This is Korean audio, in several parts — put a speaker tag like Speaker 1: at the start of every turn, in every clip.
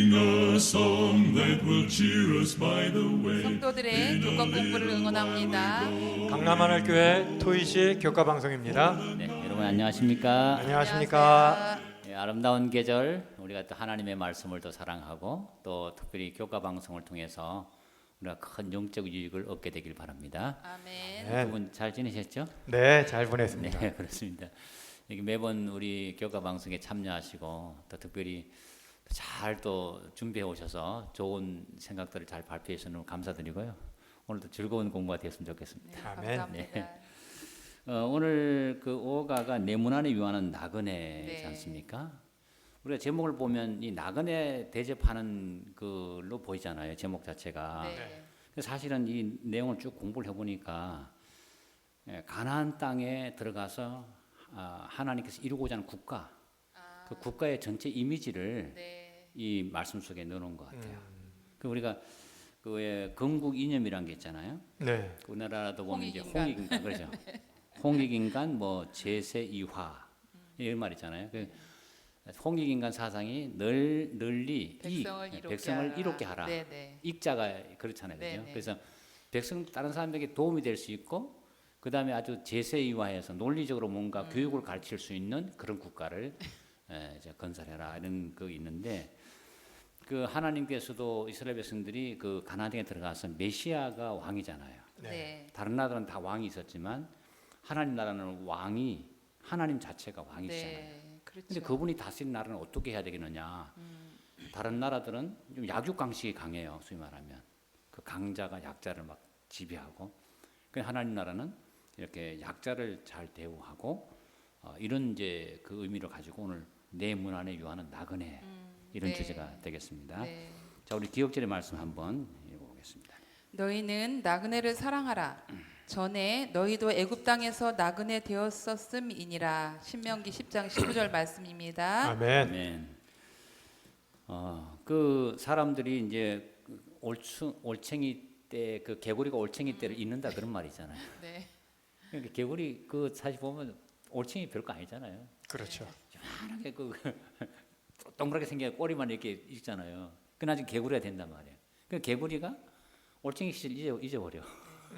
Speaker 1: A song that will cheer us by the way.
Speaker 2: 성도들의 교과 공부를 응원합니다.
Speaker 3: 강남하늘교회 토이시 교과 방송입니다.
Speaker 4: 네, 여러분 안녕하십니까?
Speaker 3: 안녕하십니까?
Speaker 4: 네, 아름다운 계절 우리가 또 하나님의 말씀을 더 사랑하고 또 특별히 교과 방송을 통해서 우리가 큰 영적 유익을 얻게 되길 바랍니다.
Speaker 2: 아멘.
Speaker 3: 네.
Speaker 4: 두 분 잘 지내셨죠?
Speaker 3: 네, 잘 보냈습니다.
Speaker 4: 네, 그렇습니다. 여기 매번 우리 교과 방송에 참여하시고 또 특별히 잘 또 준비해 오셔서 좋은 생각들을 잘 발표해 주셔서 감사드리고요. 오늘도 즐거운 공부가 되었으면 좋겠습니다.
Speaker 2: 네,
Speaker 3: 아멘.
Speaker 2: 감사합니다.
Speaker 4: 오늘 그 오가가 내 문 안에 위하는 나그네지
Speaker 2: 네.
Speaker 4: 않습니까? 우리가 제목을 보면 이 나그네 대접하는 걸로 보이잖아요. 제목 자체가.
Speaker 2: 네.
Speaker 4: 그래서 사실은 이 내용을 쭉 공부를 해보니까 가나안 땅에 들어가서 하나님께서 이루고자 하는 국가, 그 국가의 전체 이미지를
Speaker 2: 네.
Speaker 4: 이 말씀 속에 넣어놓은 것 같아요. 그 우리가 그왜 건국 이념이란 게 있잖아요.
Speaker 3: 네,
Speaker 4: 우리나라도 보면 이제
Speaker 2: 홍익인간.
Speaker 4: 홍익인간 그렇죠. 홍익인간 뭐 제세 이화 이런 말 있잖아요. 그 홍익인간 사상이 널리 백성을 이롭게 하라.
Speaker 2: 네, 네.
Speaker 4: 익자가 그렇잖아요. 그죠?
Speaker 2: 네.
Speaker 4: 그래서 백성 다른 사람에게 도움이 될 수 있고 그다음에 아주 제세 이화해서 논리적으로 뭔가 교육을 가르칠 수 있는 그런 국가를 이제 건설해라 이런 거 있는데 그 하나님께서도 이스라엘 백성들이 그 가나안 땅에 들어가서 메시아가 왕이잖아요.
Speaker 2: 네.
Speaker 4: 다른 나라는 다 왕이 있었지만 하나님 나라는 왕이 하나님 자체가 왕이시잖아요.
Speaker 2: 네. 그렇죠.
Speaker 4: 근데 그분이 다스리는 나라는 어떻게 해야 되겠느냐? 다른 나라들은 좀 약육강식이 강해요. 소위 말하면 그 강자가 약자를 막 지배하고, 그 하나님 나라는 이렇게 약자를 잘 대우하고 이런 이제 그 의미를 가지고 오늘 내 문 안에 유하는 나그네 이런
Speaker 2: 네.
Speaker 4: 주제가 되겠습니다.
Speaker 2: 네.
Speaker 4: 자, 우리 기억절의 말씀 한번 읽어보겠습니다.
Speaker 2: 너희는 나그네를 사랑하라. 전에 너희도 애굽 땅에서 나그네 되었었음이니라. 신명기 10장 19절 말씀입니다.
Speaker 3: 아멘.
Speaker 4: 아멘. 그 사람들이 이제 올챙이 때 그 개구리가 올챙이 때를 잇는다 그런 말이 있잖아요.
Speaker 2: 네.
Speaker 4: 그러니까 개구리 그 사실 보면 올챙이 별거 아니잖아요.
Speaker 3: 그렇죠.
Speaker 4: 요만하게 그 동그랗게 생긴 꼬리만 이렇게 있잖아요. 그 나중에 개구리가 된단 말이에요. 그 개구리가 올챙이 시절 잊어버려.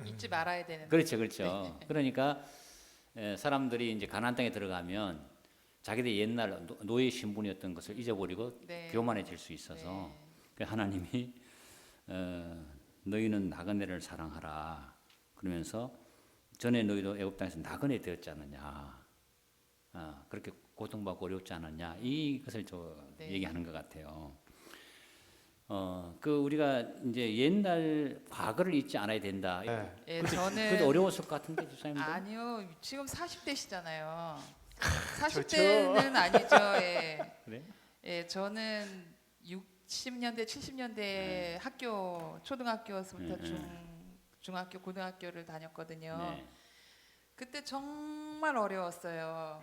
Speaker 2: 잊지 말아야 되는.
Speaker 4: 그렇죠, 그렇죠. 그러니까 사람들이 이제 가나안 땅에 들어가면 자기들 옛날 노예 신분이었던 것을 잊어버리고
Speaker 2: 네.
Speaker 4: 교만해질 수 있어서 그 하나님이 너희는 나그네를 사랑하라 그러면서 전에 너희도 애굽 땅에서 나그네 되었지 않느냐, 그렇게 고통받고 어렵지 않았냐 이것을
Speaker 2: 네.
Speaker 4: 얘기하는 것 같아요. 그 우리가 이제 옛날 과거를 잊지 않아야 된다.
Speaker 3: 네.
Speaker 2: 예,
Speaker 4: 그것도
Speaker 2: 저는
Speaker 4: 어려웠을 것 같은데 집사님도.
Speaker 2: 아니요. 지금 40대시잖아요.
Speaker 3: 좋죠.
Speaker 2: 40대는 아니죠. 예.
Speaker 4: 그래?
Speaker 2: 예, 저는 60년대, 70년대 학교 초등학교서부터 중학교, 고등학교를 다녔거든요.
Speaker 4: 네.
Speaker 2: 그때 정말 어려웠어요.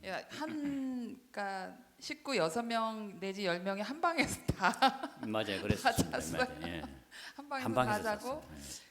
Speaker 2: 예, 그러니까 식구 6명 내지 10명이 한 방에서 다 한
Speaker 4: 맞아요, 그랬어요.
Speaker 2: 잤어요.
Speaker 4: 예.
Speaker 2: 방에서
Speaker 4: 한
Speaker 2: 다
Speaker 4: 방에서
Speaker 2: 자고.
Speaker 4: 잤어요.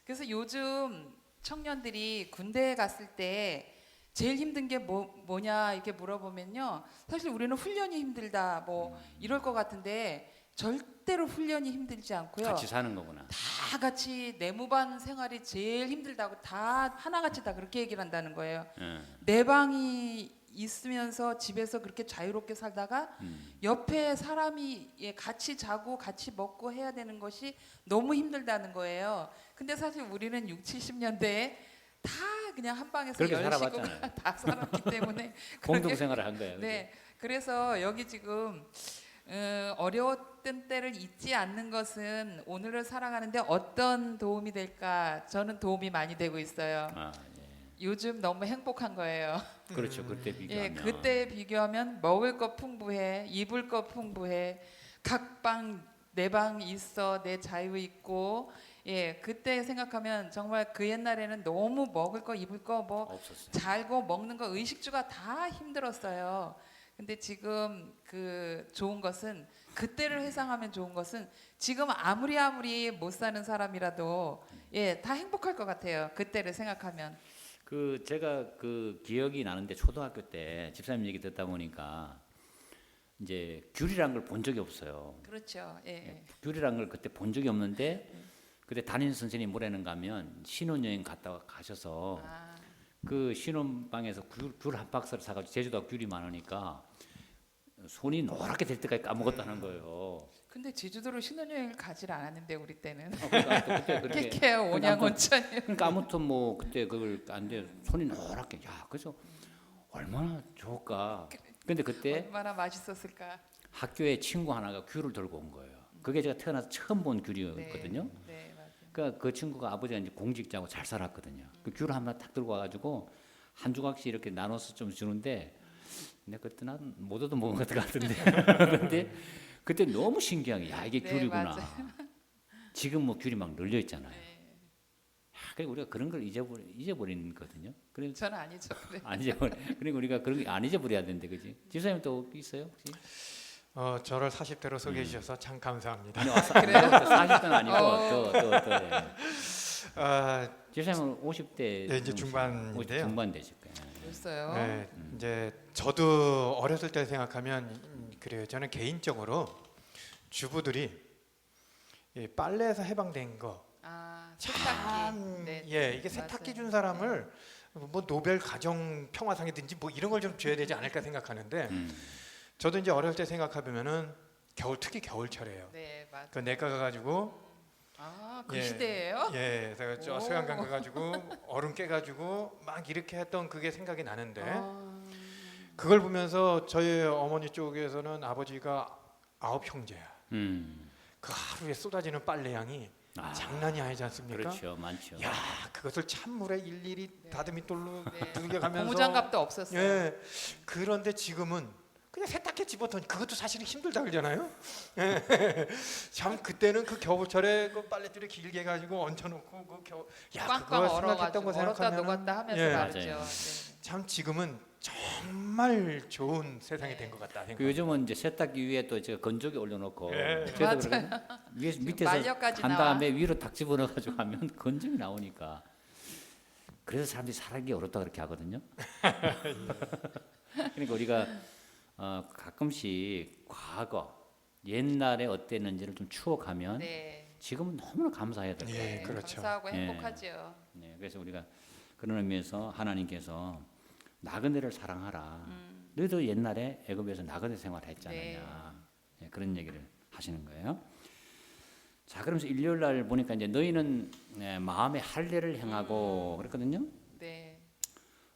Speaker 2: 그래서 요즘 청년들이 군대에 갔을 때 제일 힘든 게 뭐냐 이렇게 물어보면요, 사실 우리는 훈련이 힘들다 뭐 이럴 것 같은데 절대로 훈련이 힘들지 않고요.
Speaker 4: 같이 사는 거구나.
Speaker 2: 다 같이 내무반 생활이 제일 힘들다고 다 하나같이 다 그렇게 얘기를 한다는 거예요.
Speaker 4: 예.
Speaker 2: 내 방이 있으면서 집에서 그렇게 자유롭게 살다가 옆에 사람이 같이 자고 같이 먹고 해야 되는 것이 너무 힘들다는 거예요. 근데 사실 우리는 60, 70년대에 다 그냥 한 방에서
Speaker 4: 그렇게
Speaker 2: 10 식구가
Speaker 4: 살아봤잖아요.
Speaker 2: 다 살았기 때문에
Speaker 4: 공동
Speaker 2: 그렇게-
Speaker 4: 생활을 한 거예요.
Speaker 2: 네, 그래서 여기 지금 어려웠던 때를 잊지 않는 것은 오늘을 살아가는데 어떤 도움이 될까? 저는 도움이 많이 되고 있어요. 요즘 너무 행복한 거예요.
Speaker 4: 그렇죠. 그때
Speaker 2: 예,
Speaker 4: 비교하면.
Speaker 2: 그때 비교하면 먹을 거 풍부해, 입을 거 풍부해, 각 방 내 방 있어, 내 자유 있고, 예, 그때 생각하면 정말 그 옛날에는 너무 먹을 거, 입을 거, 뭐
Speaker 4: 없었어요.
Speaker 2: 잘고 먹는 거 의식주가 다 힘들었어요. 근데 지금 그 좋은 것은 그때를 회상하면 좋은 것은 지금 아무리 못 사는 사람이라도 예, 다 행복할 것 같아요. 그때를 생각하면.
Speaker 4: 그 제가 그 기억이 나는데 초등학교 때 집사님 얘기 듣다 보니까 이제 귤이란 걸 본 적이 없어요.
Speaker 2: 그렇죠. 예. 예.
Speaker 4: 귤이란 걸 그때 본 적이 없는데 그때 담임 선생님이 뭐라는가 하면 신혼여행 갔다가 가셔서
Speaker 2: 아,
Speaker 4: 그 신혼방에서 귤 한 박스를 사가지고 제주도가 귤이 많으니까 손이 노랗게 될 때까지 까먹었다는 거예요.
Speaker 2: 근데 제주도로 신혼여행을 가지를 않았는데 우리 때는
Speaker 4: 그러니까 그때 그렇게
Speaker 2: 깨케야 온양 온천이.
Speaker 4: 그러니까 아무튼 뭐 그때 그걸 안 돼 손이 노랗게 야 그래서 얼마나 좋을까. 근데 그때
Speaker 2: 얼마나 맛있었을까.
Speaker 4: 학교에 친구 하나가 귤을 들고 온 거예요. 그게 제가 태어나서 처음 본 귤이었거든요.
Speaker 2: 네, 네 맞아요.
Speaker 4: 그러니까 그 친구가 아버지가 이제 공직자고 잘 살았거든요. 그 귤을 하나 딱 들고 와가지고 한 조각씩 이렇게 나눠서 좀 주는데, 근데 그때 난 못 얻어 먹은 것 같은데, 근데 그때 너무 신기한 게 야 이게
Speaker 2: 네,
Speaker 4: 귤이구나.
Speaker 2: 맞아요.
Speaker 4: 지금 뭐 귤이 막 널려 있잖아요.
Speaker 2: 네.
Speaker 4: 그리고 우리가 그런 걸 잊어버리는 거거든요. 그래
Speaker 2: 저는 아니죠. 네.
Speaker 4: 안 잊어버려. 그리고 우리가 그런 거 안 잊어버려야 되는데, 그지? 집사님 또 있어요 혹시?
Speaker 3: 저를 40대로 소개해 주셔서 참 감사합니다.
Speaker 4: 아니 와서
Speaker 2: 그래요?
Speaker 4: 40대는 아니고
Speaker 2: 어.
Speaker 4: 또
Speaker 3: 아,
Speaker 4: 집사님은 50대
Speaker 3: 네, 이제 중반인데요.
Speaker 4: 중반 되실 거예요.
Speaker 2: 벌써요.
Speaker 3: 네, 이제 저도 어렸을 때 생각하면 그래요. 저는 개인적으로 주부들이 이 빨래에서 해방된 거,
Speaker 2: 아,
Speaker 3: 참,
Speaker 2: 세탁기. 네.
Speaker 3: 예, 이게 세탁기
Speaker 2: 맞아요.
Speaker 3: 준 사람을 뭐 노벨 가정 평화상이든지 뭐 이런 걸 좀 줘야 되지 않을까 생각하는데, 저도 이제 어렸을 때 생각해보면은 특히 겨울철이에요.
Speaker 2: 네, 맞아요.
Speaker 3: 그 내과 가가지고
Speaker 2: 아, 그
Speaker 3: 예,
Speaker 2: 시대예요?
Speaker 3: 예, 그래서 저
Speaker 2: 오.
Speaker 3: 수영장 가가지고 얼음 깨가지고 막 이렇게 했던 그게 생각이 나는데,
Speaker 2: 아,
Speaker 3: 그걸 보면서 저희 어머니 쪽에서는 아버지가 9형제야. 그 하루에 쏟아지는 빨래 양이
Speaker 4: 아,
Speaker 3: 장난이 아니지 않습니까?
Speaker 4: 그렇죠, 많죠.
Speaker 3: 야, 그것을 찬물에 일일이
Speaker 2: 네.
Speaker 3: 다듬이돌로
Speaker 2: 네.
Speaker 3: 들겨가면서
Speaker 2: 고무장갑도 없었어요.
Speaker 3: 예. 그런데 지금은 그냥 세탁기에 집어넣으니 그것도 사실은 힘들다 그러잖아요. 예. 참 그때는 그 겨울철에 그 빨래줄에 길게 가지고 얹혀놓고 그 야,
Speaker 2: 꽝꽝
Speaker 3: 그거 생각했던
Speaker 2: 얼어가지고
Speaker 3: 거
Speaker 2: 얼었다
Speaker 3: 생각하면
Speaker 2: 녹았다 하면서
Speaker 3: 예.
Speaker 2: 말이죠.
Speaker 4: 맞아요.
Speaker 2: 네.
Speaker 3: 참 지금은 정말 좋은 세상이
Speaker 2: 네.
Speaker 3: 된 것 같다
Speaker 4: 그
Speaker 3: 생각.
Speaker 4: 요즘은 이제 세탁기 위에 또 제가 건조기 올려놓고
Speaker 3: 예.
Speaker 4: 저도 그러거든요. 위에 밑에서
Speaker 2: 말려까지
Speaker 4: 한
Speaker 2: 나와.
Speaker 4: 다음에 위로 딱 집어넣어가지고 하면 건조기 나오니까. 그래서 사람들이 살기 어렵다 그렇게 하거든요. 그러니까 우리가 가끔씩 과거 옛날에 어땠는지를 좀 추억하면
Speaker 2: 네.
Speaker 4: 지금은 너무나 감사해야 될 거예요.
Speaker 3: 예, 그렇죠.
Speaker 2: 감사하고
Speaker 4: 예.
Speaker 2: 행복하죠.
Speaker 4: 네, 그래서 우리가 그런 의미에서 하나님께서 나그네를 사랑하라. 너희도 옛날에 애굽에서 나그네 생활을 했지 않느냐. 네, 그런 얘기를 하시는 거예요. 자, 그러면서 일요일 날 보니까 이제 너희는 마음의 할례를 행하고 그랬거든요.
Speaker 2: 네.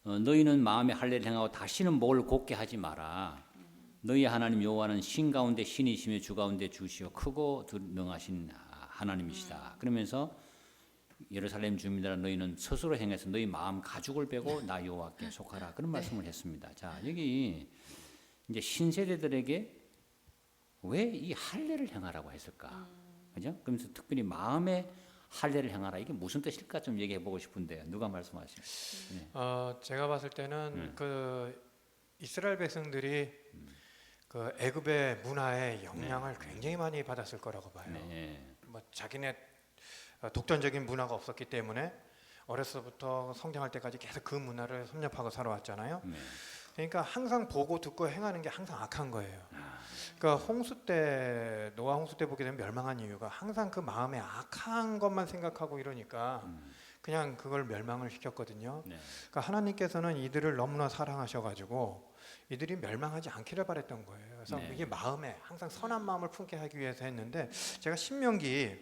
Speaker 4: 너희는 마음의 할례를 행하고 다시는 목을 곧게 하지 마라. 너희 하나님 여호와는 신 가운데 신이시며 주 가운데 주시오 크고 능하신 하나님이시다. 그러면서 예루살렘 주민들아 너희는 스스로 행해서 너희 마음 가죽을 빼고 나 여호와께 속하라. 그런 말씀을 했습니다. 자, 여기 이제 신세대들에게 왜 이 할례를 행하라고 했을까? 그죠? 그러면서 특별히 마음의 할례를 행하라. 이게 무슨 뜻일까 좀 얘기해 보고 싶은데 누가 말씀하시죠? 네.
Speaker 3: 제가 봤을 때는
Speaker 4: 네.
Speaker 3: 그 이스라엘 백성들이 그 애굽의 문화의 영향을 굉장히 많이 받았을 거라고 봐요.
Speaker 4: 네.
Speaker 3: 뭐 자기네 독점적인 문화가 없었기 때문에 어려서부터 성장할 때까지 계속 그 문화를 섭렵하고 살아왔잖아요.
Speaker 4: 네.
Speaker 3: 그러니까 항상 보고 듣고 행하는 게 항상 악한 거예요. 그러니까 노아 홍수 때 보게 되면 멸망한 이유가 항상 그 마음에 악한 것만 생각하고 이러니까 그냥 그걸 멸망을 시켰거든요.
Speaker 4: 네.
Speaker 3: 그러니까 하나님께서는 이들을 너무나 사랑하셔가지고 이들이 멸망하지 않기를 바랬던 거예요. 그래서
Speaker 4: 네.
Speaker 3: 이게 마음에 항상 선한 마음을 품게 하기 위해서 했는데, 제가 신명기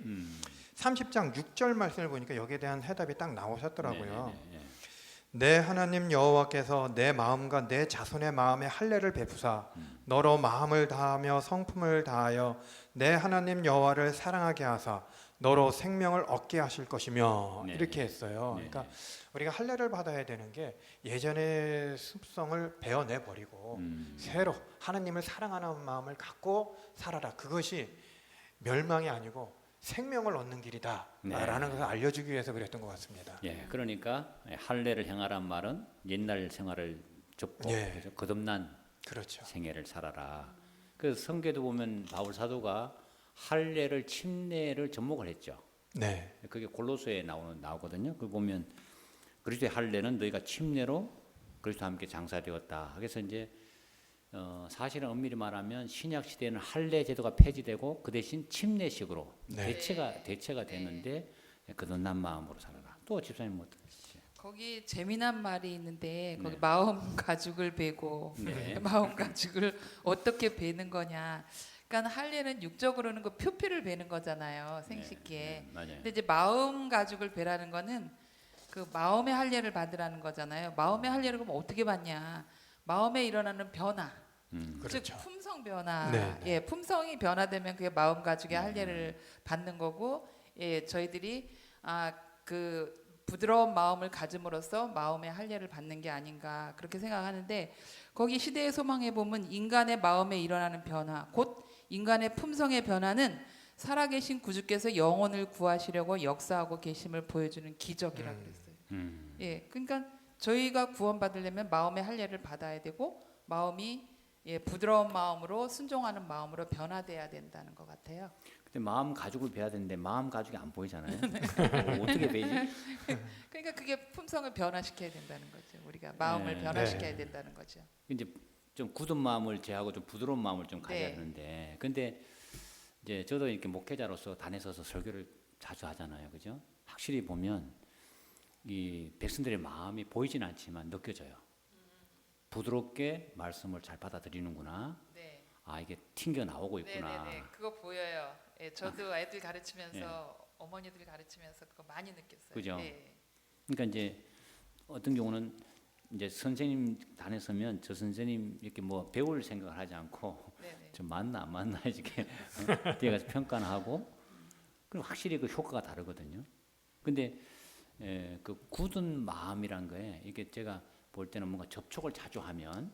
Speaker 3: 30장 6절 말씀을 보니까 여기에 대한 해답이 딱 나오셨더라고요.
Speaker 4: 네.
Speaker 3: 내 하나님 여호와께서 내 마음과 내 자손의 마음에 할례를 베푸사 너로 마음을 다하며 성품을 다하여 내 하나님 여호와를 사랑하게 하사 너로 생명을 얻게 하실 것이며
Speaker 4: 네.
Speaker 3: 이렇게 했어요.
Speaker 4: 네.
Speaker 3: 그러니까 우리가 할례를 받아야 되는 게 예전의 습성을 베어내 버리고 새로 하나님을 사랑하는 마음을 갖고 살아라. 그것이 멸망이 아니고 생명을 얻는 길이다라는 것을 알려주기 위해서 그랬던 것 같습니다.
Speaker 4: 예, 그러니까 할례를 행하란 말은 옛날 생활을 접고
Speaker 3: 예.
Speaker 4: 그죠? 거듭난
Speaker 3: 그렇죠.
Speaker 4: 생애를 살아라. 그 성경에도 보면 바울 사도가 할례를 침례를 접목을 했죠.
Speaker 3: 네,
Speaker 4: 그게 골로새에 나오거든요. 그 보면 그리스도의 할례는 너희가 침례로 그리스도와 함께 장사되었다. 그래서 이제 사실은 엄밀히 말하면 신약 시대에는 할례 제도가 폐지되고 그 대신 침례식으로
Speaker 3: 네.
Speaker 4: 대체가 됐는데 거듭난 마음으로 살아라. 또 집사님 뭐 어떠시죠?
Speaker 2: 거기 재미난 말이 있는데 거기
Speaker 4: 네.
Speaker 2: 마음 가죽을 베고
Speaker 4: 네.
Speaker 2: 마음 가죽을 어떻게 베는 거냐. 그러니까 할례는 육적으로는 그 표피를 베는 거잖아요. 생식기에.
Speaker 4: 네, 맞아요.
Speaker 2: 근데 이제 마음 가죽을 베라는 거는 그 마음의 할례를 받으라는 거잖아요. 마음의 할례를 그럼 어떻게 받냐? 마음에 일어나는 변화,
Speaker 3: 그렇죠.
Speaker 2: 즉 품성 변화.
Speaker 3: 네, 네.
Speaker 2: 예, 품성이 변화되면 그게 마음 가죽의 할례를 받는 거고, 예, 저희들이 그 부드러운 마음을 가짐으로써 마음의 할례를 받는 게 아닌가 그렇게 생각하는데, 거기 시대의 소망에 보면 인간의 마음에 일어나는 변화, 곧 인간의 품성의 변화는 살아계신 구주께서 영혼을 구하시려고 역사하고 계심을 보여주는 기적이라 그랬어요. 예, 그러니까 저희가 구원받으려면 마음의 할례를 받아야 되고 마음이 부드러운 마음으로 순종하는 마음으로 변화돼야 된다는 것 같아요.
Speaker 4: 근데 마음 가죽을 베야 되는데 마음 가죽이 안 보이잖아요. 어떻게 베지?
Speaker 2: 그러니까 그게 품성을 변화시켜야 된다는 거죠. 우리가 마음을
Speaker 4: 네.
Speaker 2: 변화시켜야 된다는 거죠.
Speaker 4: 이제 좀 굳은 마음을 제하고 좀 부드러운 마음을 좀 가져야
Speaker 2: 네.
Speaker 4: 되는데, 근데 이제 저도 이렇게 목회자로서 단에 서서 설교를 자주 하잖아요, 그죠? 확실히 보면 이 백성들의 마음이 보이진 않지만 느껴져요. 부드럽게 말씀을 잘 받아들이는구나.
Speaker 2: 네.
Speaker 4: 아, 이게 튕겨 나오고 있구나.
Speaker 2: 네네네, 그거 보여요. 예, 저도 애들 가르치면서 어머니들 가르치면서 그거 많이 느꼈어요.
Speaker 4: 그죠?
Speaker 2: 예.
Speaker 4: 그러니까 이제 어떤 경우는 이제 선생님 단에 서면 저 선생님 이렇게 뭐 배울 생각을 하지 않고
Speaker 2: 네네.
Speaker 4: 좀 맞나 안 맞나 이렇게 뒤에 가서 평가는 하고, 그럼 확실히 그 효과가 다르거든요. 근데 그 굳은 마음이란 거에 이게 제가 볼 때는 뭔가 접촉을 자주 하면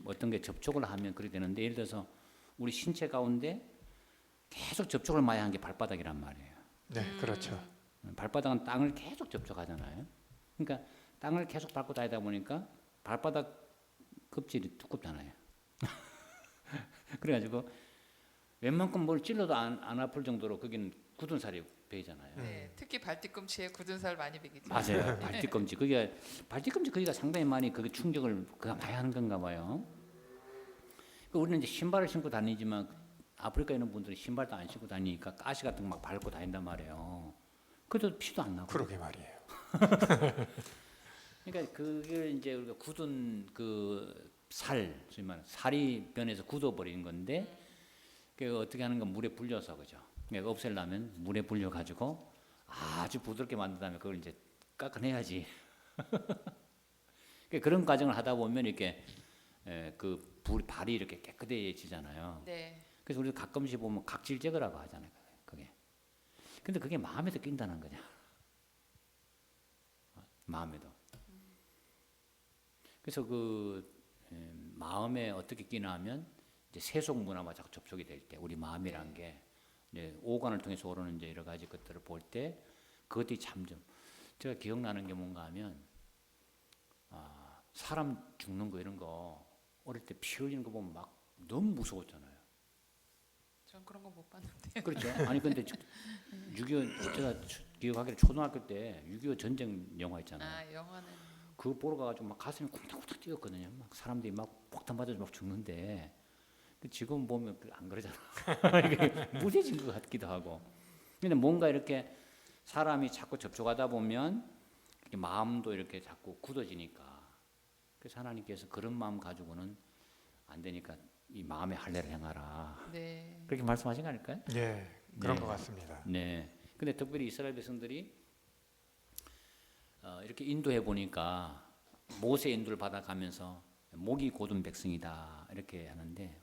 Speaker 4: 어떤 게 접촉을 하면 그렇게 되는데, 예를 들어서 우리 신체 가운데 계속 접촉을 많이 한 게 발바닥이란 말이에요.
Speaker 3: 네, 그렇죠.
Speaker 4: 발바닥은 땅을 계속 접촉하잖아요. 그러니까 땅을 계속 밟고 다니다 보니까 발바닥 껍질이 두껍잖아요. 그래가지고 웬만큼 뭘 찔러도 안 아플 정도로 거기는 굳은 살이 베이잖아요.
Speaker 2: 네, 특히 발뒤꿈치에 굳은 살 많이 베기죠.
Speaker 4: 맞아요. 발뒤꿈치. 그게 발뒤꿈치 거기가 상당히 많이 그게 충격을 그가 많이 하는 건가 봐요. 우리는 이제 신발을 신고 다니지만 아프리카에 있는 분들은 신발도 안 신고 다니니까 가시 같은 거 막 밟고 다닌단 말이에요. 그래도 피도 안 나고.
Speaker 3: 그러게 말이에요.
Speaker 4: 그러니까 그게 이제 우리가 굳은 그 살, 소위 말하는 살이 변해서 굳어버리는 건데, 그 어떻게 하는 건 물에 불려서, 그죠? 그러니까 없애려면 물에 불려 가지고 아주 부드럽게 만든 다음에 그걸 이제 깎아내야지. 그러니까 그런 과정을 하다 보면 이렇게 그 발이 이렇게 깨끗해지잖아요.
Speaker 2: 네.
Speaker 4: 그래서 우리가 가끔씩 보면 각질 제거라고 하잖아요. 그게. 근데 그게 마음에도 낀다는 거냐? 마음에도. 그래서 그 마음에 어떻게 끼나 하면 이제 세속 문화와 자꾸 접촉이 될 때 우리 마음이란 게 이제 오관을 통해서 오르는 이제 여러 가지 것들을 볼 때 그것들이 참 좀 제가 기억나는 게 뭔가 하면 사람 죽는 거 이런 거 어릴 때 피 흘리는 거 보면 막 너무 무서웠잖아요.
Speaker 2: 전 그런 거 못 봤는데.
Speaker 4: 그렇죠. 아니 근데 6.25 제가 기억하기로 초등학교 때 6.25 전쟁 영화 있잖아요.
Speaker 2: 아, 영화는
Speaker 4: 그거 보러 가가지고 막 가슴이 쿵탁쿵탁 뛰었거든요. 막 사람들이 막 폭탄 맞아서 막 죽는데 지금 보면 안 그러잖아. 이게 무뎌진 것 같기도 하고. 근데 뭔가 이렇게 사람이 자꾸 접촉하다 보면 이렇게 마음도 이렇게 자꾸 굳어지니까. 그래서 하나님께서 그런 마음 가지고는 안 되니까 이 마음의 할례를 행하라.
Speaker 2: 네.
Speaker 4: 그렇게 말씀하신 거 아닐까요?
Speaker 3: 예, 그런
Speaker 4: 네.
Speaker 3: 것 같습니다.
Speaker 4: 네. 근데 특별히 이스라엘 백성들이 이렇게 인도해 보니까 모세 인도를 받아가면서 목이 곧은 백성이다 이렇게 하는데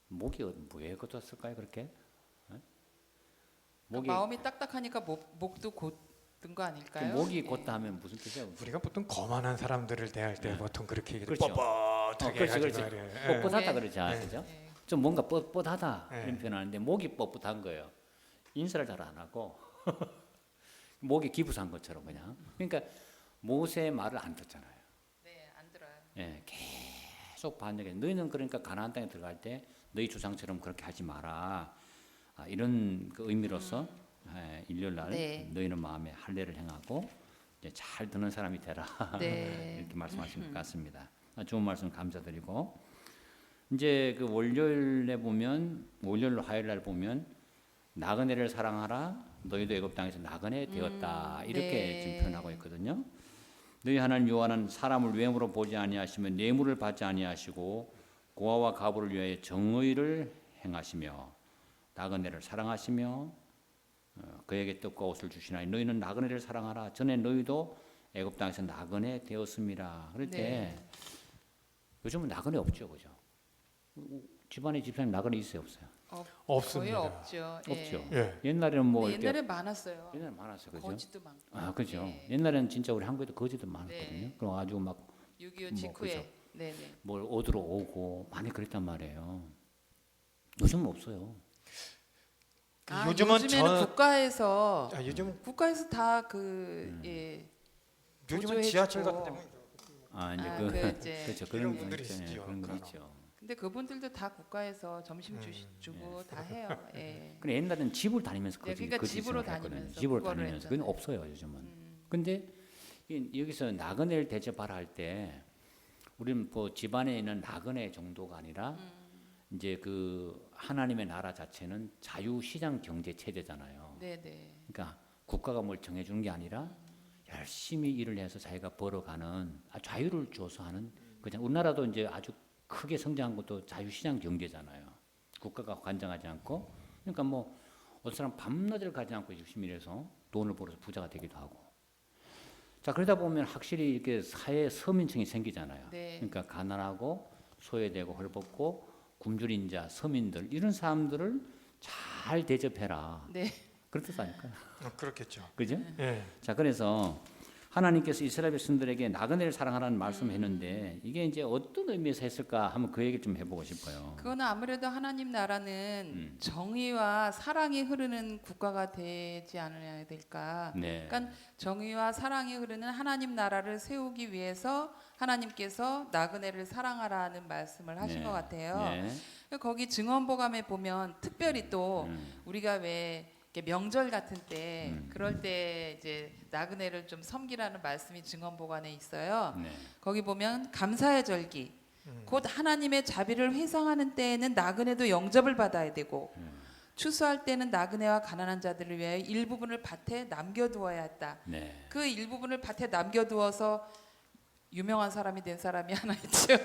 Speaker 4: 목이 왜 곧었을까요 그렇게? 목이
Speaker 2: 마음이 딱딱하니까 목도 곧든 거 아닐까요?
Speaker 4: 목이
Speaker 2: 예.
Speaker 4: 곧다 하면 무슨 뜻이에요?
Speaker 3: 우리가 보통 거만한 사람들을 대할 때 보통 그렇게 얘기를
Speaker 4: 그렇죠.
Speaker 3: 뻣뻣하게
Speaker 4: 그렇지,
Speaker 3: 해가지고
Speaker 4: 그렇지.
Speaker 3: 말이에요.
Speaker 4: 뻣뻣하다
Speaker 2: 네.
Speaker 4: 그러지 그죠?
Speaker 2: 예.
Speaker 4: 좀 뭔가 뻣뻣하다
Speaker 3: 네.
Speaker 4: 이런 표현하는데 목이 뻣뻣한 거예요. 인사를 잘 안 하고 목이 기부산 것처럼 그냥. 그러니까 모세의 말을 안 듣잖아요.
Speaker 2: 네, 안 들어요.
Speaker 4: 예, 계속 반역해. 너희는 그러니까 가나안 땅에 들어갈 때 너희 조상처럼 그렇게 하지 마라. 이런 그 의미로서 일요일 날
Speaker 2: 네.
Speaker 4: 너희는 마음에 할례를 행하고 이제 잘 듣는 사람이 되라.
Speaker 2: 네.
Speaker 4: 이렇게 말씀하신 것 같습니다. 좋은 말씀 감사드리고 이제 그 월요일에 보면 월요일 화요일 날 보면 나그네를 사랑하라 너희도 애굽 땅에서 나그네 되었다 이렇게
Speaker 2: 네.
Speaker 4: 지금 표현하고 있거든요. 너희 하나님 여호와는 사람을 외모로 보지 아니하시며 뇌물을 받지 아니하시고 고아와 가부를 위하여 정의를 행하시며 나그네를 사랑하시며 그에게 떡과 옷을 주시나니 너희는 나그네를 사랑하라. 전에 너희도 애굽 땅에서 나그네 되었습니다. 그럴 때
Speaker 2: 네.
Speaker 4: 요즘은 나그네 없죠, 그죠? 집안에 집사님 나그네 있어요, 없어요?
Speaker 3: 없습니다.
Speaker 2: 거의 없죠.
Speaker 4: 없죠.
Speaker 3: 예.
Speaker 4: 옛날에는 뭐
Speaker 2: 근데
Speaker 4: 이렇게
Speaker 2: 옛날에 많았어요.
Speaker 4: 옛날에 많았어요, 그죠?
Speaker 2: 거지도 많고.
Speaker 4: 아, 그죠.
Speaker 2: 네.
Speaker 4: 옛날에는 진짜 우리 한국에도 거지도 많았거든요.
Speaker 2: 네.
Speaker 4: 그럼 아주 막
Speaker 2: 6.25
Speaker 4: 뭐,
Speaker 2: 직후에.
Speaker 4: 그죠.
Speaker 2: 네네.
Speaker 4: 뭘 얻으러 오고 많이 그랬단 말이에요. 요즘은 없어요.
Speaker 3: 요즘은
Speaker 2: 요즘에는 국가에서
Speaker 3: 요즘
Speaker 2: 다 그 예.
Speaker 3: 요즘은
Speaker 2: 보조해주고.
Speaker 3: 지하철 같은 데는
Speaker 4: 이제
Speaker 2: 아,
Speaker 4: 그
Speaker 2: 이제
Speaker 4: 그렇죠.
Speaker 3: 이런
Speaker 4: 그런
Speaker 3: 분들이
Speaker 4: 있잖아요.
Speaker 3: 있죠.
Speaker 4: 그런 거
Speaker 3: 그럼.
Speaker 4: 있죠.
Speaker 2: 근데 그분들도 다 국가에서 점심 주고 다 해요. 예.
Speaker 4: 근데 옛날에는 집을 다니면서
Speaker 2: 네, 그러니까
Speaker 4: 거짓
Speaker 2: 집으로
Speaker 4: 생활을 했거든요.
Speaker 2: 다니면서
Speaker 4: 집으로
Speaker 2: 그거를
Speaker 4: 다니면서 그건
Speaker 2: 했잖아요.
Speaker 4: 없어요 요즘은. 근데 여기서 나그네를 대접하라 할 때 우리는 뭐 집안에 있는 나그네 정도가 아니라 이제 그 하나님의 나라 자체는 자유시장 경제 체제잖아요.
Speaker 2: 네네.
Speaker 4: 그러니까 국가가 뭘 정해주는 게 아니라 열심히 일을 해서 자기가 벌어가는 자유를 줘서 하는 그냥 우리나라도 이제 아주 크게 성장한 것도 자유시장 경제잖아요. 국가가 관장하지 않고 그러니까 뭐 어떤 사람 밤낮을 가지 않고 열심히 일해서 돈을 벌어서 부자가 되기도 하고 자 그러다 보면 확실히 이렇게 사회 서민층이 생기잖아요.
Speaker 2: 네.
Speaker 4: 그러니까 가난하고 소외되고 헐벗고 굶주린 자 서민들 이런 사람들을 잘 대접해라.
Speaker 2: 네.
Speaker 4: 그런 뜻 아닐까요?
Speaker 3: 그렇겠죠.
Speaker 4: 그죠?
Speaker 3: 예.
Speaker 4: 자 그래서 하나님께서 이스라엘 백성들에게 나그네를 사랑하라는 말씀했는데 이게 이제 어떤 의미에서 했을까 하면 그 얘기를 좀 해보고 싶어요.
Speaker 2: 그거는 아무래도 하나님 나라는 정의와 사랑이 흐르는 국가가 되지 않아야 될까.
Speaker 4: 네.
Speaker 2: 그러니까 정의와 사랑이 흐르는 하나님 나라를 세우기 위해서 하나님께서 나그네를 사랑하라는 말씀을 하신
Speaker 4: 네.
Speaker 2: 것 같아요.
Speaker 4: 네.
Speaker 2: 거기 증언보감에 보면 특별히 또 우리가 왜 이렇게 명절 같은 때 그럴 때 이제 나그네를 좀 섬기라는 말씀이 증언보감에 있어요.
Speaker 4: 네.
Speaker 2: 거기 보면 감사의 절기 곧 하나님의 자비를 회상하는 때에는 나그네도 영접을 받아야 되고 추수할 때는 나그네와 가난한 자들을 위하여 일부분을 밭에 남겨두어야 했다.
Speaker 4: 네.
Speaker 2: 그 일부분을 밭에 남겨두어서 유명한 사람이 된 사람이 하나 있죠.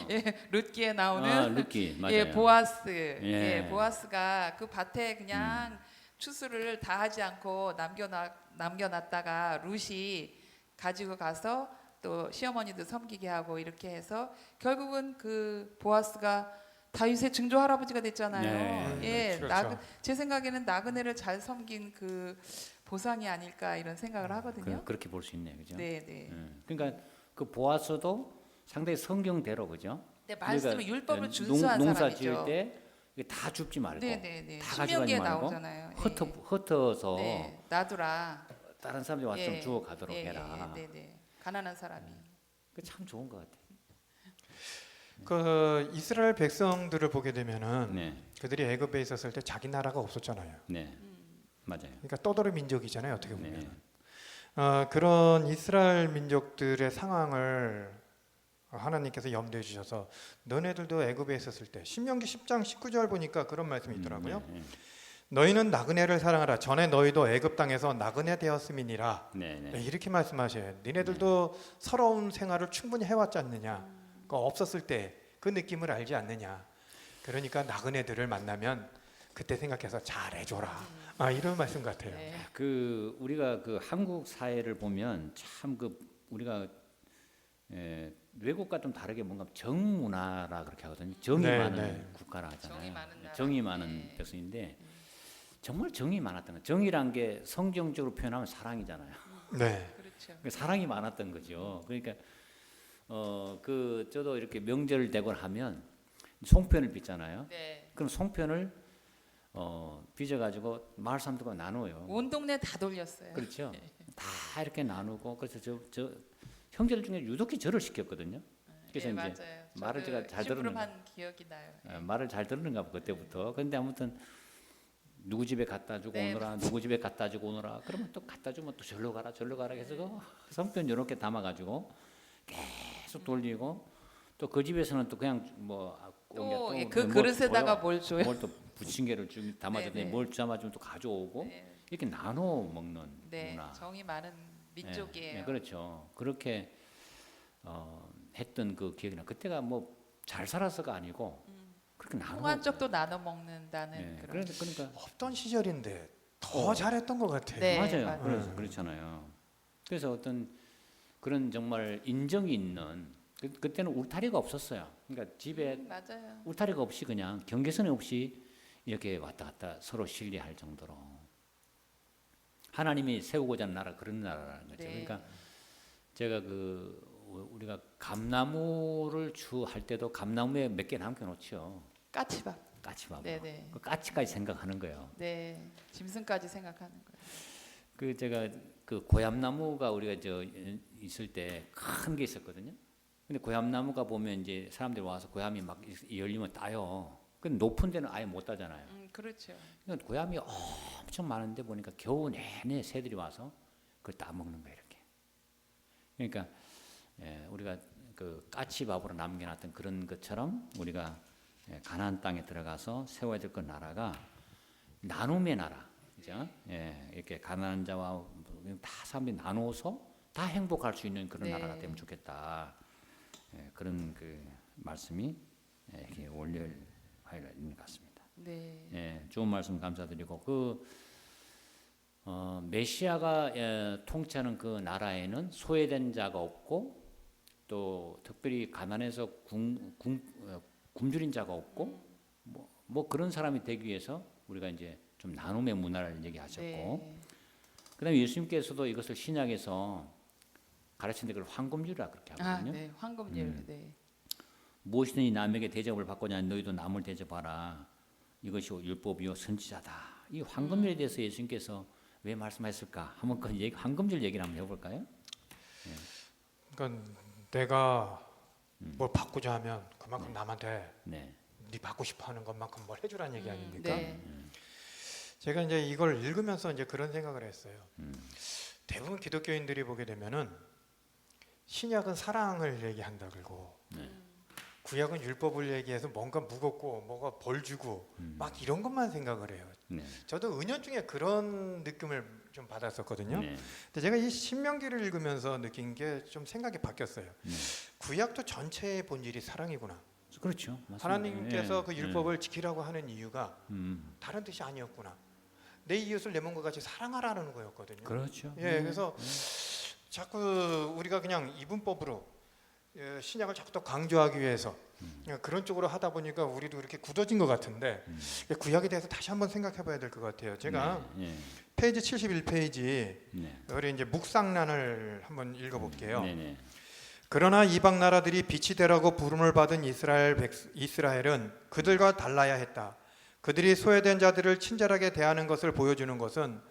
Speaker 2: 예, 룻기에 나오는
Speaker 4: 루키 맞아요.
Speaker 2: 예, 보아스.
Speaker 4: 예.
Speaker 2: 예, 보아스가 그 밭에 그냥 추수를 다 하지 않고 남겨놨다가 룻이 가지고 가서 또 시어머니도 섬기게 하고 이렇게 해서 결국은 그 보아스가 다윗의 증조 할아버지가 됐잖아요.
Speaker 4: 네,
Speaker 2: 예,
Speaker 3: 그렇죠.
Speaker 2: 제 생각에는 나그네를 잘 섬긴 그 보상이 아닐까 이런 생각을 하거든요.
Speaker 4: 그렇게 볼 수 있네요, 그죠?
Speaker 2: 네, 네.
Speaker 4: 그러니까 그 보아스도 상당히 성경대로 그죠?
Speaker 2: 네, 말씀을
Speaker 4: 그러니까
Speaker 2: 율법을 준수한
Speaker 4: 농사
Speaker 2: 사람이죠.
Speaker 4: 지을 때 이게 다 줍지 말고
Speaker 2: 네, 네, 네.
Speaker 4: 다 가져가지
Speaker 2: 신명기에
Speaker 4: 말고
Speaker 2: 나오잖아요.
Speaker 4: 흩어서
Speaker 2: 네, 놔두라.
Speaker 4: 다른 사람들이 와서 좀
Speaker 2: 예,
Speaker 4: 주워 가도록
Speaker 2: 예,
Speaker 4: 해라.
Speaker 2: 네, 네. 가난한 사람이.
Speaker 4: 그 참 좋은 것 같아요.
Speaker 3: 그 이스라엘 백성들을 보게 되면은
Speaker 4: 네,
Speaker 3: 그들이 애굽에 있었을 때 자기 나라가 없었잖아요.
Speaker 4: 네, 맞아요.
Speaker 3: 그러니까 떠돌이 민족이잖아요. 어떻게 보면.
Speaker 4: 네.
Speaker 3: 그런 이스라엘 민족들의 상황을 하나님께서 염두에 주셔서 너네들도 애굽에 있었을 때 신명기 10장 19절 보니까 그런 말씀이 있더라고요.
Speaker 4: 네,
Speaker 3: 너희는 나그네를 사랑하라. 전에 너희도 애굽 땅에서 나그네 되었음이니라.
Speaker 4: 네, 네.
Speaker 3: 네, 이렇게 말씀하셔요. 니네들도 서러운 생활을 충분히 해왔지 않느냐. 그 없었을 때 그 느낌을 알지 않느냐. 그러니까 나그네들을 만나면 그때 생각해서 잘해줘라. 이런 말씀 같아요.
Speaker 2: 네.
Speaker 4: 그 우리가 그 한국 사회를 보면 참 그 우리가 외국과 좀 다르게 뭔가 정문화라 그렇게 하거든요. 정이
Speaker 3: 네,
Speaker 4: 많은
Speaker 3: 네.
Speaker 4: 국가라 하잖아요.
Speaker 2: 정이 많은 나라.
Speaker 4: 정이 많은
Speaker 2: 네.
Speaker 4: 백성인데 정말 정이 많았던 거. 정이란 게 성경적으로 표현하면 사랑이잖아요.
Speaker 3: 네.
Speaker 2: 그렇죠.
Speaker 4: 사랑이 많았던 거죠. 그러니까 그 저도 이렇게 명절 되고 하면 송편을 빚잖아요.
Speaker 2: 네.
Speaker 4: 그럼 송편을 빚어가지고 마을 사람들과 나눠요.
Speaker 2: 온 동네 다 돌렸어요.
Speaker 4: 그렇죠. 다 이렇게 나누고 그래서 저 형제들 중에 유독히 절을 시켰거든요. 그래서
Speaker 2: 네,
Speaker 4: 이제
Speaker 2: 맞아요.
Speaker 4: 말을 제가 잘 들었는데
Speaker 2: 심부름한 기억이 나요. 네.
Speaker 4: 말을 잘 들었는가 봐 그때부터. 그런데 아무튼 누구 집에 갖다 주고
Speaker 2: 네,
Speaker 4: 오너라, 누구 집에 갖다 주고 오너라. 그러면 또 갖다 주면 또 절로 가라 해서 그 성편 이렇게 담아가지고 계속 돌리고 또 그 집에서는 또 그냥 뭐
Speaker 2: 또
Speaker 4: 옮겨
Speaker 2: 그 그릇에다가 뭘 줘요?
Speaker 4: 뭘또 부침개를 좀 담아줬더니
Speaker 2: 네, 네.
Speaker 4: 뭘 담아주면 또 가져오고
Speaker 2: 네.
Speaker 4: 이렇게 나눠 먹는
Speaker 2: 네,
Speaker 4: 문화.
Speaker 2: 정이 많은 민족이에요.
Speaker 4: 네, 그렇죠. 그렇게 했던 그 기억이 나. 그때가 뭐 잘 살아서가 아니고 그렇게 나눠.
Speaker 2: 통한 쪽도 나눠 먹는다는
Speaker 4: 네,
Speaker 2: 그런.
Speaker 4: 그러니까
Speaker 3: 없던 시절인데 더 잘했던 것 같아요.
Speaker 2: 네.
Speaker 4: 맞아요.
Speaker 2: 맞아요.
Speaker 4: 그렇잖아요. 그래서 어떤 그런 정말 인정이 있는 그때는 울타리가 없었어요. 그러니까 집에
Speaker 2: 맞아요.
Speaker 4: 울타리가 없이 그냥 경계선이 없이 이렇게 왔다 갔다 서로 신뢰할 정도로 하나님이 세우고자 하는 나라 그런 나라라는 거죠.
Speaker 2: 네.
Speaker 4: 그러니까 제가 우리가 감나무를 할 때도 감나무에 몇 개 남겨놓죠.
Speaker 2: 까치밥.
Speaker 4: 까치밥.
Speaker 2: 네네.
Speaker 4: 그 까치까지 생각하는 거예요.
Speaker 2: 네. 짐승까지 생각하는 거예요.
Speaker 4: 그 제가 그 고얌나무가 우리가 있을 때 큰 게 있었거든요. 근데 고얌나무가 보면 이제 사람들이 와서 고얌이 막 열리면 따요. 근데 높은 데는 아예 못 따잖아요.
Speaker 2: 그렇죠.
Speaker 4: 그러니까 고얌이 엄청 많은데 보니까 겨우 내내 새들이 와서 그걸 따먹는 거예요, 이렇게. 그러니까 우리가 그 까치밥으로 남겨놨던 그런 것처럼 우리가 가나안 땅에 들어가서 세워야 될 그 나라가 나눔의 나라, 그죠? 이렇게 가난한 자와 다 사람들이 나눠서 다 행복할 수 있는 그런
Speaker 2: 네.
Speaker 4: 나라가 되면 좋겠다. 그런 그 말씀이 이렇게 월요일 화요일 있는 것 같습니다.
Speaker 2: 네.
Speaker 4: 좋은 말씀 감사드리고 메시아가 통치하는 그 나라에는 소외된 자가 없고 또 특별히 가난해서 굶주린 자가 없고 뭐 그런 사람이 되기 위해서 우리가 이제 좀 나눔의 문화를 얘기하셨고
Speaker 2: 네.
Speaker 4: 그다음에 예수님께서도 이것을 신약에서 가르치는데 그걸 황금률이라 그렇게 하거든요.
Speaker 2: 네. 황금률. 네.
Speaker 4: 무엇이든지 남에게 대접을 받고자 하는 너희도 남을 대접하라. 이것이 율법이요 선지자다. 이 황금률에 대해서 예수님께서 왜 말씀하셨을까? 한번 그 황금률 얘기를 한번 해볼까요?
Speaker 3: 그러니까 내가 뭘 받고자 하면 그만큼 남한테
Speaker 4: 네.
Speaker 3: 네 받고 싶어하는 것만큼 뭘 해주라는 얘기 아닙니까?
Speaker 2: 네.
Speaker 3: 제가 이제 이걸 읽으면서 이제 그런 생각을 했어요. 대부분 기독교인들이 보게 되면은 신약은 사랑을 얘기한다 그러고 구약은 율법을 얘기해서 뭔가 무겁고 뭐가 벌 주고 막 이런 것만 생각을 해요.
Speaker 4: 네.
Speaker 3: 저도 은연중에 그런 느낌을 좀 받았었거든요.
Speaker 4: 네.
Speaker 3: 근데 제가 이 신명기를 읽으면서 느낀 게 좀 생각이 바뀌었어요. 구약도 전체의 본질이 사랑이구나.
Speaker 4: 그렇죠. 맞습니다.
Speaker 3: 하나님께서
Speaker 4: 예,
Speaker 3: 그 율법을 지키라고 하는 이유가 다른 뜻이 아니었구나. 내 이웃을 내 몸과 같이 사랑하라는 거였거든요.
Speaker 4: 그렇죠.
Speaker 3: 예, 그래서 자꾸 우리가 그냥 이분법으로 신약을 자꾸 더 강조하기 위해서 그런 쪽으로 하다 보니까 우리도 이렇게 굳어진 것 같은데 구약에 대해서 다시 한번 생각해봐야 될 것 같아요. 제가 페이지 71페이지 우리 이제 묵상란을 한번 읽어볼게요.
Speaker 4: 네네.
Speaker 3: 그러나 이방 나라들이 빛이 되라고 부름을 받은 이스라엘은 그들과 달라야 했다. 그들이 소외된 자들을 친절하게 대하는 것을 보여주는 것은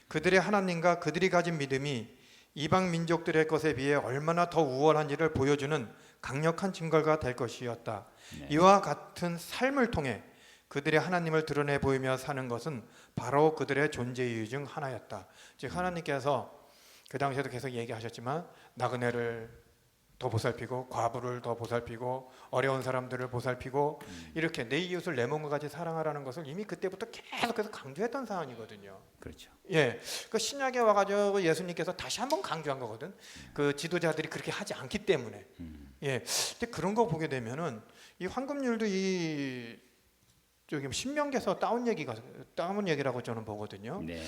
Speaker 3: 그들의 하나님과 그들이 가진 믿음이 이방 민족들의 것에 비해 얼마나 더 우월한지를 보여주는 강력한 증거가 될 것이었다.
Speaker 4: 네.
Speaker 3: 이와 같은 삶을 통해 그들의 하나님을 드러내 보이며 사는 것은 바로 그들의 존재 이유 중 하나였다. 즉 하나님께서 그 당시에도 계속 얘기하셨지만 나그네를 더 보살피고 과부를 더 보살피고 어려운 사람들을 보살피고 이렇게 내 이웃을 내 몸과 같이 사랑하라는 것을 이미 그때부터 계속해서 강조했던 사안이거든요.
Speaker 4: 그렇죠.
Speaker 3: 예, 그 신약에 와가지고 예수님께서 다시 한번 강조한 거거든. 그 지도자들이 그렇게 하지 않기 때문에. 예, 근데 그런 거 보게 되면은 이 황금률도 이 저기 신명기에서 따온 얘기라고 저는 보거든요.
Speaker 4: 네.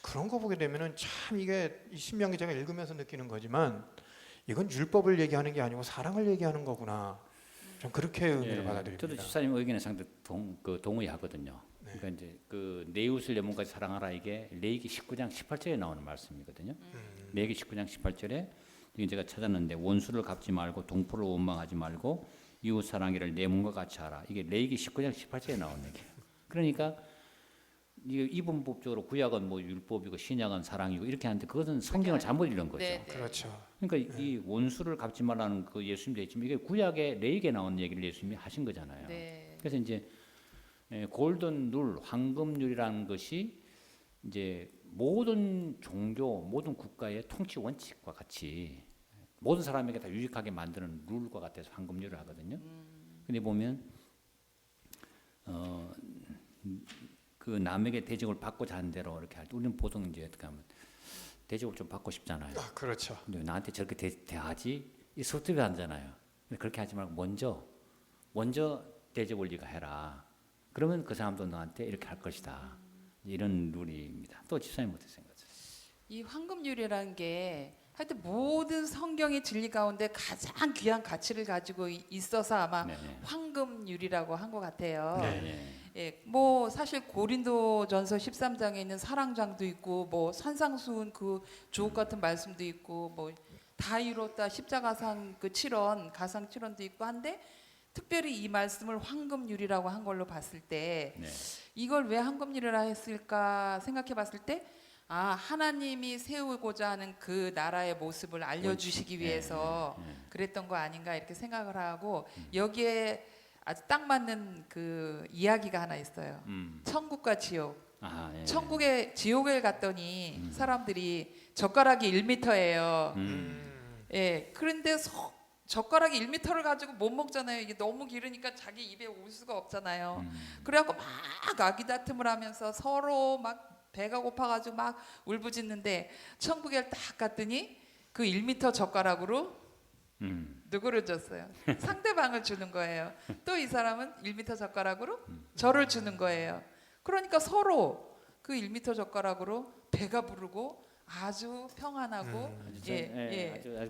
Speaker 3: 그런 거 보게 되면은 참 이게 이 신명기 제가 읽으면서 느끼는 거지만 이건 율법을 얘기하는 게 아니고 사랑을 얘기하는 거구나. 좀 그렇게 의미를 받아들입니다.
Speaker 4: 저도 집사님 의견에 상당히 동의하거든요.
Speaker 3: 네.
Speaker 4: 그러니까 이제 그 내 이웃을 내 몸까지 사랑하라 이게 레위기 19장 18절에 나오는 말씀이거든요. 레위기 19장 18절에 지금 제가 찾았는데 원수를 갚지 말고 동포를 원망하지 말고 이웃 사랑이를 내 몸과 같이 하라. 이게 레위기 19장 18절에 나오는 얘기예요. 그러니까 이분법적으로 구약은 뭐 율법이고 신약은 사랑이고 이렇게 하는데 그것은 성경을 잘못 읽은 거죠.
Speaker 2: 네, 네.
Speaker 3: 그렇죠.
Speaker 4: 그러니까 이 원수를 갚지 말라는 그 예수님도 했지만 이게 구약의 레위기에 나온 얘기를 예수님이 하신 거잖아요.
Speaker 2: 네.
Speaker 4: 그래서 이제 골든 룰, 황금률이라는 것이 이제 모든 종교, 모든 국가의 통치 원칙과 같이 모든 사람에게 다 유익하게 만드는 룰과 같아서 황금률을 하거든요. 근데 보면 그 남에게 대접을 받고자 하는 대로 이렇게 할 때 우리는 보통 이제 어떻게 하면 대접을 좀 받고 싶잖아요.
Speaker 3: 아, 그렇죠.
Speaker 4: 근데 나한테 저렇게 대하지? 이 섭섭해 하잖아요. 근데 그렇게 하지 말고 먼저 대접을 네가 해라. 그러면 그 사람도 너한테 이렇게 할 것이다. 이런 룰입니다. 또 집사님 어떻게 생각하세요?
Speaker 2: 이 황금률이라는 게 하여튼 모든 성경의 진리 가운데 가장 귀한 가치를 가지고 있어서 아마
Speaker 4: 네네.
Speaker 2: 황금률이라고 한 것 같아요.
Speaker 4: 네.
Speaker 2: 예, 뭐 사실 고린도전서 13장에 있는 사랑장도 있고 뭐 산상수훈 그 주옥 같은 말씀도 있고 뭐 다 이뤘다 십자가상 그 7원 가상 7원도 있고 한데 특별히 이 말씀을 황금률이라고 한 걸로 봤을 때
Speaker 4: 네.
Speaker 2: 이걸 왜 황금률이라 했을까 생각해 봤을 때 하나님이 세우고자 하는 그 나라의 모습을 알려주시기
Speaker 4: 원칙.
Speaker 2: 위해서
Speaker 4: 네.
Speaker 2: 그랬던 거 아닌가 이렇게 생각을 하고 여기에 아주 딱 맞는 그 이야기가 하나 있어요. 천국과 지옥.
Speaker 4: 아, 예.
Speaker 2: 천국에 지옥에 갔더니 사람들이 젓가락이 1m예요. 예, 그런데 젓가락이 1m를 가지고 못 먹잖아요. 이게 너무 길으니까 자기 입에 올 수가 없잖아요. 그래갖고 막 아기다툼을 하면서 서로 막 배가 고파가지고 막 울부짖는데 천국에 딱 갔더니 그 1m 젓가락으로 누구를 줬어요? 상대방을 주는 거예요. 또 이 사람은 1m 젓가락으로 저를 주는 거예요. 그러니까 서로 그 1m 젓가락으로 배가 부르고 아주 평안하고
Speaker 4: 아주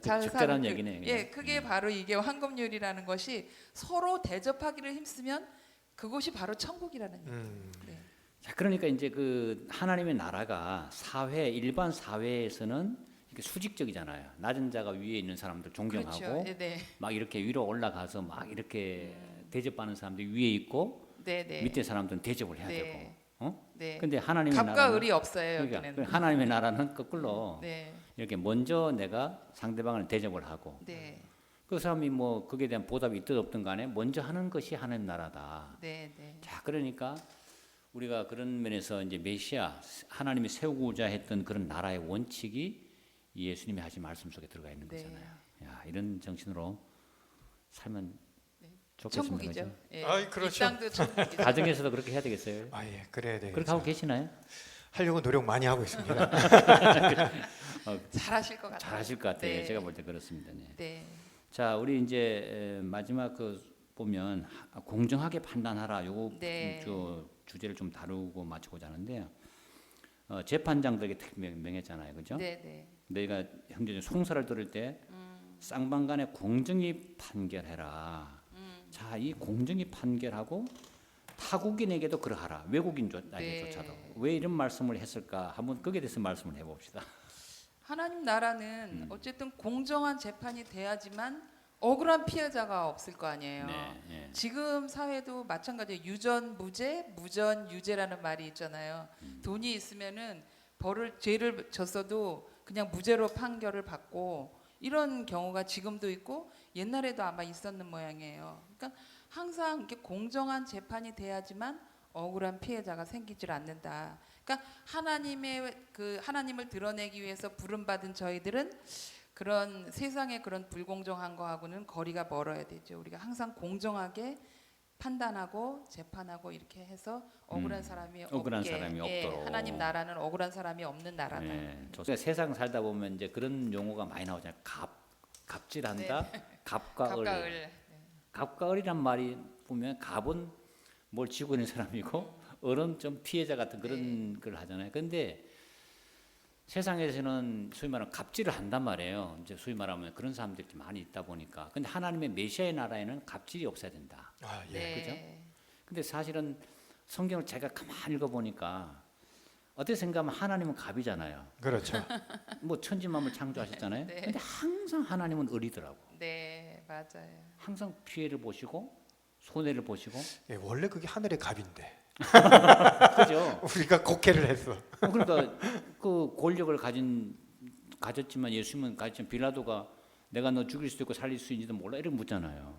Speaker 2: 잘
Speaker 4: 적절한
Speaker 2: 사는
Speaker 4: 얘기네요.
Speaker 2: 예, 그게 바로 이게 황금률이라는 것이 서로 대접하기를 힘쓰면 그것이 바로 천국이라는 얘기예요. 네.
Speaker 4: 자, 그러니까 이제 그 하나님의 나라가 일반 사회에서는 이렇게 수직적이잖아요. 낮은 자가 위에 있는 사람들 존경하고
Speaker 2: 그렇죠. 네.
Speaker 4: 막 이렇게 위로 올라가서 막 이렇게 대접받는 사람들이 위에 있고
Speaker 2: 네.
Speaker 4: 밑에 사람들은 대접을 해야
Speaker 2: 네.
Speaker 4: 되고.
Speaker 2: 네.
Speaker 4: 근데 하나님의
Speaker 2: 갑과
Speaker 4: 나라는
Speaker 2: 을이 없어요.
Speaker 4: 그러니까
Speaker 2: 여기는.
Speaker 4: 하나님의 나라는 거꾸로
Speaker 2: 네.
Speaker 4: 이렇게 먼저 내가 상대방을 대접을 하고
Speaker 2: 네.
Speaker 4: 그 사람이 뭐 거기에 대한 보답이 있든 없든 간에 먼저 하는 것이 하나님 나라다.
Speaker 2: 네.
Speaker 4: 자, 그러니까 우리가 그런 면에서 이제 메시아 하나님이 세우고자 했던 그런 나라의 원칙이 이 예수님이 하신 말씀 속에 들어가 있는
Speaker 2: 네.
Speaker 4: 거잖아요. 야, 이런 정신으로 살면
Speaker 2: 네.
Speaker 4: 좋겠습니다.
Speaker 2: 천국이죠.
Speaker 4: 그죠?
Speaker 2: 예.
Speaker 3: 아이, 그렇죠.
Speaker 2: 이 땅도 천국이죠.
Speaker 4: 가정에서도 그렇게 해야 되겠어요.
Speaker 3: 아, 예, 그래야 되겠죠.
Speaker 4: 그렇게 하고 계시나요?
Speaker 3: 하려고 노력 많이 하고 있습니다.
Speaker 2: 잘하실 것 같아요.
Speaker 4: 잘하실 것 같아요.
Speaker 2: 네.
Speaker 4: 제가 볼 때 그렇습니다. 네.
Speaker 2: 네.
Speaker 4: 자, 우리 이제 마지막 그 보면 공정하게 판단하라. 요거
Speaker 2: 네.
Speaker 4: 저 주제를 좀 다루고 마치고자 하는데요. 재판장들에게 특히 명했잖아요, 그죠?
Speaker 2: 네.
Speaker 4: 내가 형제님 송사를 들을 때 쌍방간에 공정히 판결해라. 자, 이 공정히 판결하고 타국인에게도 그러하라. 외국인에게조차도.
Speaker 2: 네.
Speaker 4: 왜 이런 말씀을 했을까? 한번 거기에 대해서 말씀을 해봅시다.
Speaker 2: 하나님 나라는 어쨌든 공정한 재판이 돼야지만 억울한 피해자가 없을 거 아니에요.
Speaker 4: 네.
Speaker 2: 지금 사회도 마찬가지예요. 유전 무죄, 무전 유죄라는 말이 있잖아요. 돈이 있으면은 죄를 졌어도 그냥 무죄로 판결을 받고 이런 경우가 지금도 있고 옛날에도 아마 있었는 모양이에요. 그러니까 항상 이렇게 공정한 재판이 돼야지만 억울한 피해자가 생기질 않는다. 그러니까 하나님을 드러내기 위해서 부름받은 저희들은 그런 세상의 그런 불공정한 거하고는 거리가 멀어야 되죠. 우리가 항상 공정하게 판단하고 재판하고 이렇게 해서 억울한 사람이
Speaker 4: 억울한
Speaker 2: 없게,
Speaker 4: 사람이
Speaker 2: 예,
Speaker 4: 없도록.
Speaker 2: 하나님 나라는 억울한 사람이 없는 나라다.
Speaker 4: 네. 세상 살다 보면 이제 그런 용어가 많이 나오잖아요. 갑질한다. 갑과 을.
Speaker 2: 갑과 을.
Speaker 4: 갑과 을이란 말이 보면 갑은 뭘 쥐고 있는 사람이고 을은 좀 피해자 같은 그런 걸 하잖아요. 근데 세상에서는 소위 말하면 갑질을 한단 말이에요. 이제 소위 말하면 그런 사람들이 많이 있다 보니까. 근데 하나님의 메시아의 나라에는 갑질이 없어야 된다.
Speaker 3: 아, 예.
Speaker 2: 네.
Speaker 4: 그죠? 근데 사실은 성경을 제가 가만히 읽어보니까 어떻게 생각하면 하나님은 갑이잖아요.
Speaker 3: 그렇죠.
Speaker 4: 뭐 천지만물 창조하셨잖아요.
Speaker 2: 네.
Speaker 4: 근데 항상 하나님은 을이더라고.
Speaker 2: 네, 맞아요.
Speaker 4: 항상 피해를 보시고 손해를 보시고.
Speaker 3: 예, 원래 그게 하늘의 갑인데
Speaker 4: 그죠?
Speaker 3: 우리가 곡해를 했어.
Speaker 4: 그러니까 그 권력을 가졌지만 예수님은 가졌지만 빌라도가 내가 너 죽일 수도 있고 살릴 수 있는지도 몰라 이렇게 묻잖아요.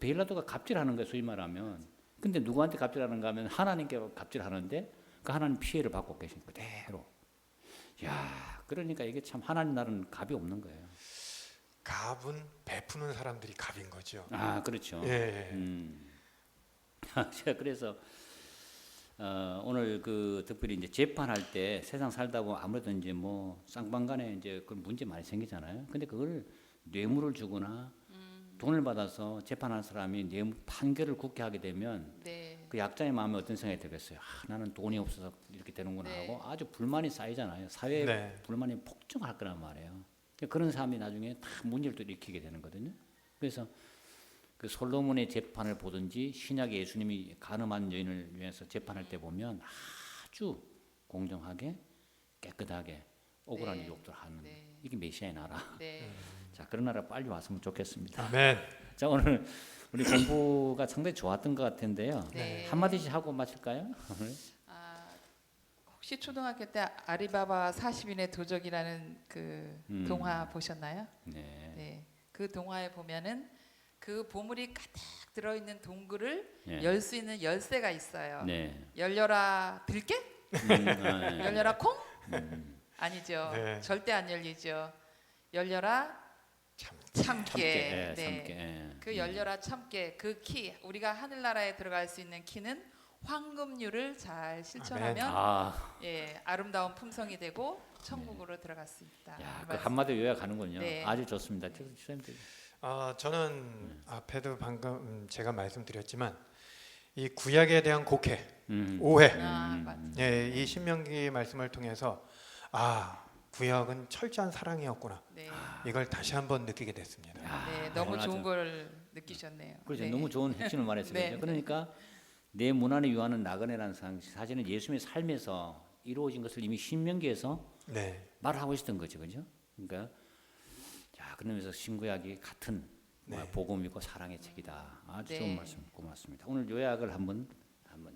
Speaker 4: 빌라도가 갑질하는 거예요, 소위 말하면. 근데 누구한테 갑질하는가 하면 하나님께 갑질하는데 그 하나님 피해를 받고 계신 그대로. 야, 그러니까 이게 참 하나님 나라는 갑이 없는 거예요.
Speaker 3: 갑은 베푸는 사람들이 갑인 거죠.
Speaker 4: 아, 그렇죠.
Speaker 3: 예.
Speaker 4: 제가 그래서 오늘 그 특별히 이제 재판할 때 세상 살다 보면 아무래도 이제 뭐 쌍방간에 이제 그 문제 많이 생기잖아요. 근데 그걸 뇌물을 주거나 돈을 받아서 재판하는 사람이 뇌물 판결을 굳게 하게 되면
Speaker 2: 네.
Speaker 4: 그 약자의 마음에 어떤 생각이 들겠어요. 나는 돈이 없어서 이렇게 되는구나
Speaker 2: 네.
Speaker 4: 하고 아주 불만이 쌓이잖아요. 사회에
Speaker 3: 네.
Speaker 4: 불만이 폭증할 거란 말이에요. 그런 사람이 나중에 다 문제를 또 일으키게 되는 거거든요. 그래서 그 솔로몬의 재판을 보든지 신약의 예수님이 가늠한 여인을 위해서 재판할 때 보면 아주 공정하게 깨끗하게 억울한
Speaker 2: 네.
Speaker 4: 유혹들 하는
Speaker 2: 네.
Speaker 4: 이게 메시아의 나라.
Speaker 2: 네.
Speaker 4: 자, 그런 나라 빨리 왔으면 좋겠습니다.
Speaker 3: 아멘.
Speaker 4: 자, 오늘 우리 공부가 상당히 좋았던 것 같은데요.
Speaker 2: 네.
Speaker 4: 한마디씩 하고 마칠까요? 오늘?
Speaker 2: 혹시 초등학교 때 아리바바 40인의 도적이라는 그 동화 보셨나요?
Speaker 4: 네.
Speaker 2: 네. 그 동화에 보면은 그 보물이 가득 들어있는 동굴을
Speaker 4: 네.
Speaker 2: 열 수 있는 열쇠가 있어요.
Speaker 4: 네.
Speaker 2: 열려라 들깨?
Speaker 4: 네.
Speaker 2: 열려라 콩? 아니죠.
Speaker 3: 네.
Speaker 2: 절대 안 열리죠. 열려라 참깨.
Speaker 4: 참깨. 예,
Speaker 2: 네.
Speaker 4: 참깨. 예.
Speaker 2: 그 열려라 참깨 그 키 우리가 하늘나라에 들어갈 수 있는 키는 황금률을 잘 실천하면 예 아름다운 품성이 되고 천국으로 들어갈 수 있다.
Speaker 4: 야,
Speaker 2: 이
Speaker 4: 그
Speaker 2: 말씀.
Speaker 4: 한마디로 요약하는군요.
Speaker 2: 네.
Speaker 4: 아주 좋습니다. 선생님들.
Speaker 3: 저는 앞에도 방금 제가 말씀드렸지만 이 구약에 대한 곡해, 오해,
Speaker 2: 맞습니다.
Speaker 3: 예, 이 신명기 말씀을 통해서 구약은 철저한 사랑이었구나.
Speaker 2: 네.
Speaker 3: 이걸 다시 한번 느끼게 됐습니다.
Speaker 2: 네, 너무
Speaker 4: 맞아.
Speaker 2: 좋은 걸 느끼셨네요.
Speaker 4: 그렇죠.
Speaker 2: 네.
Speaker 4: 너무 좋은 핵심을 말했어요.
Speaker 2: 네.
Speaker 4: 그렇죠? 그러니까 내 문 안에 유하는 나그네라는 사실은 예수님의 삶에서 이루어진 것을 이미 신명기에서
Speaker 3: 네,
Speaker 4: 말하고 있었던 거죠, 그죠? 그러니까 자, 그러면서 신구약이 같은 복음이고 사랑의 책이다. 아주
Speaker 2: 네.
Speaker 4: 좋은 말씀 고맙습니다. 오늘 요약을 한번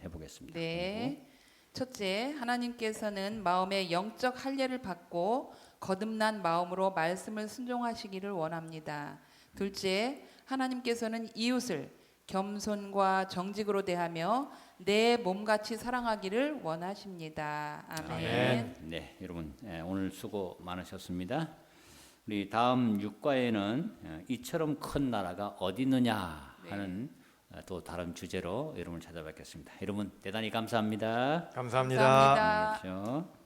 Speaker 4: 해보겠습니다.
Speaker 2: 네. 첫째, 하나님께서는 마음의 영적 할례를 받고 거듭난 마음으로 말씀을 순종하시기를 원합니다. 둘째, 하나님께서는 이웃을 겸손과 정직으로 대하며 내 몸같이 사랑하기를 원하십니다. 아멘.
Speaker 4: 네, 여러분 오늘 수고 많으셨습니다. 우리 다음 6과에는 이처럼 큰 나라가 어디 있느냐 하는 또 다른 주제로 여러분을 찾아뵙겠습니다. 여러분 대단히 감사합니다.
Speaker 3: 감사합니다.
Speaker 2: 감사합니다.
Speaker 4: 안녕히 계십시오.